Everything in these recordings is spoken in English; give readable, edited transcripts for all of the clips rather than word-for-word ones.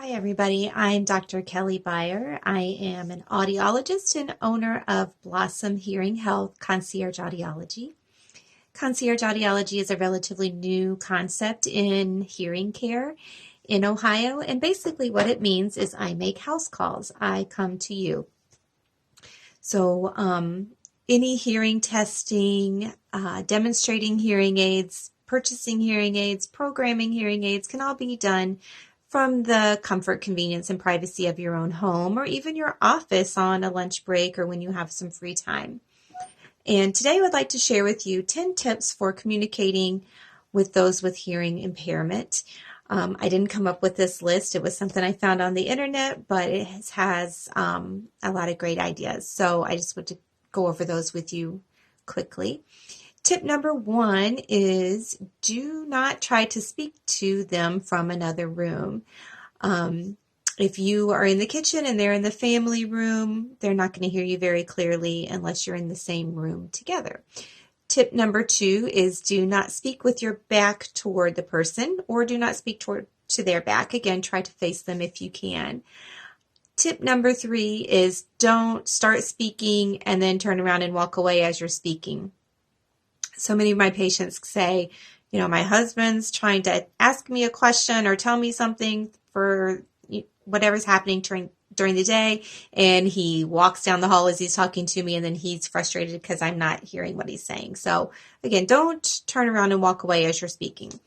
Hi, everybody. I'm Dr. Kelly Byrer. I am an audiologist and owner of Blossom Hearing Health Concierge Audiology. Concierge Audiology is a relatively new concept in hearing care in Ohio, and basically what it means is I make house calls. I come to you. So any hearing testing, demonstrating hearing aids, purchasing hearing aids, programming hearing aids can all be done from the comfort, convenience, and privacy of your own home or even your office on a lunch break or when you have some free time. And today I would like to share with you 10 tips for communicating with those with hearing impairment. I didn't come up with this list. It was something I found on the internet, but it has a lot of great ideas. So I just want to go over those with you quickly. Tip number 1 is do not try to speak to them from another room. If you are in the kitchen and they're in the family room, they're not going to hear you very clearly unless you're in the same room together. Tip number 2 is do not speak with your back toward the person or do not speak to their back. Again, try to face them if you can. Tip number 3 is don't start speaking and then turn around and walk away as you're speaking. So many of my patients say, my husband's trying to ask me a question or tell me something for whatever's happening during the day, and he walks down the hall as he's talking to me, and then he's frustrated because I'm not hearing what he's saying. So again, don't turn around and walk away as you're speaking.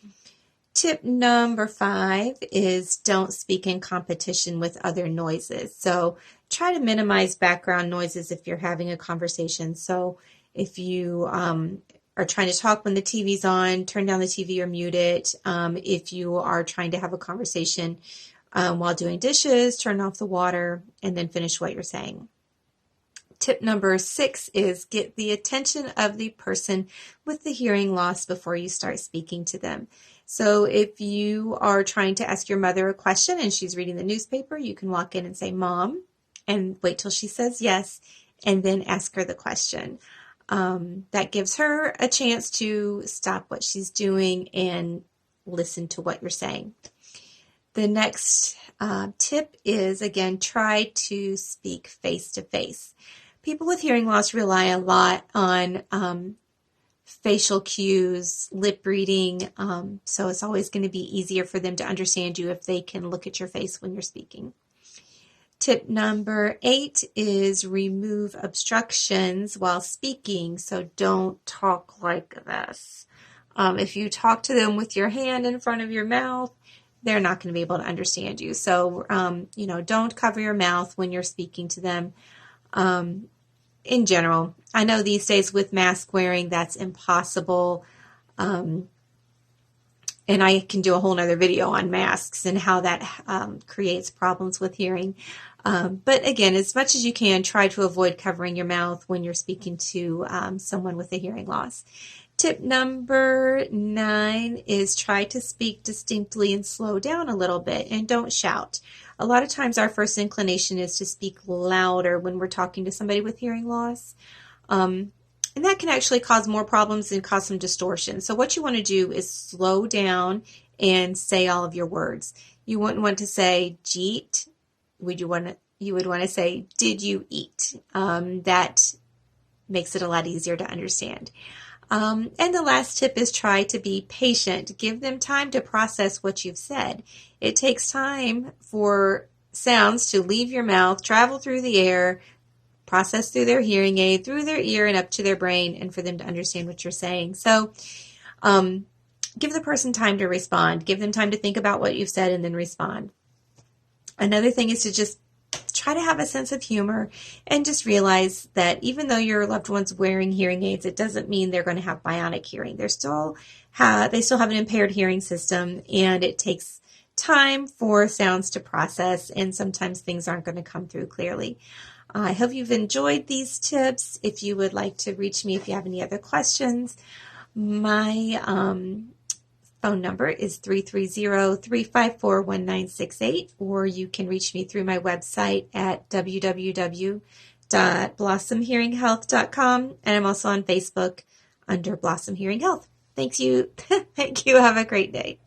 Tip number 5 is don't speak in competition with other noises. So try to minimize background noises if you're having a conversation. So if you are trying to talk when the TV's on, turn down the TV or mute it. If you are trying to have a conversation while doing dishes, turn off the water and then finish what you're saying. Tip number 6 is get the attention of the person with the hearing loss before you start speaking to them. So if you are trying to ask your mother a question and she's reading the newspaper, you can walk in and say, "Mom," and wait till she says yes, and then ask her the question. That gives her a chance to stop what she's doing and listen to what you're saying. The next tip is, again, try to speak face-to-face. People with hearing loss rely a lot on facial cues, lip reading, so it's always going to be easier for them to understand you if they can look at your face when you're speaking. Tip number 8 is remove obstructions while speaking. So don't talk like this. If you talk to them with your hand in front of your mouth, they're not going to be able to understand you. So, don't cover your mouth when you're speaking to them. In general, I know these days with mask wearing, that's impossible. And I can do a whole nother video on masks and how that creates problems with hearing. But again, as much as you can, try to avoid covering your mouth when you're speaking to someone with a hearing loss. Tip number 9 is try to speak distinctly and slow down a little bit and don't shout. A lot of times our first inclination is to speak louder when we're talking to somebody with hearing loss. And that can actually cause more problems and cause some distortion. So what you want to do is slow down and say all of your words. You wouldn't want to say, "Jeet." You would want to say, "Did you eat?" That makes it a lot easier to understand. And the last tip is try to be patient. Give them time to process what you've said. It takes time for sounds to leave your mouth, travel through the air, process through their hearing aid, through their ear, and up to their brain, and for them to understand what you're saying. So give the person time to respond. Give them time to think about what you've said and then respond. Another thing is to just try to have a sense of humor and just realize that even though your loved one's wearing hearing aids, it doesn't mean they're going to have bionic hearing. They still have an impaired hearing system, and it takes time for sounds to process, and sometimes things aren't going to come through clearly. I hope you've enjoyed these tips. If you would like to reach me if you have any other questions, my phone number is 330-354-1968, or you can reach me through my website at www.blossomhearinghealth.com, and I'm also on Facebook under Blossom Hearing Health. Thank you. Have a great day.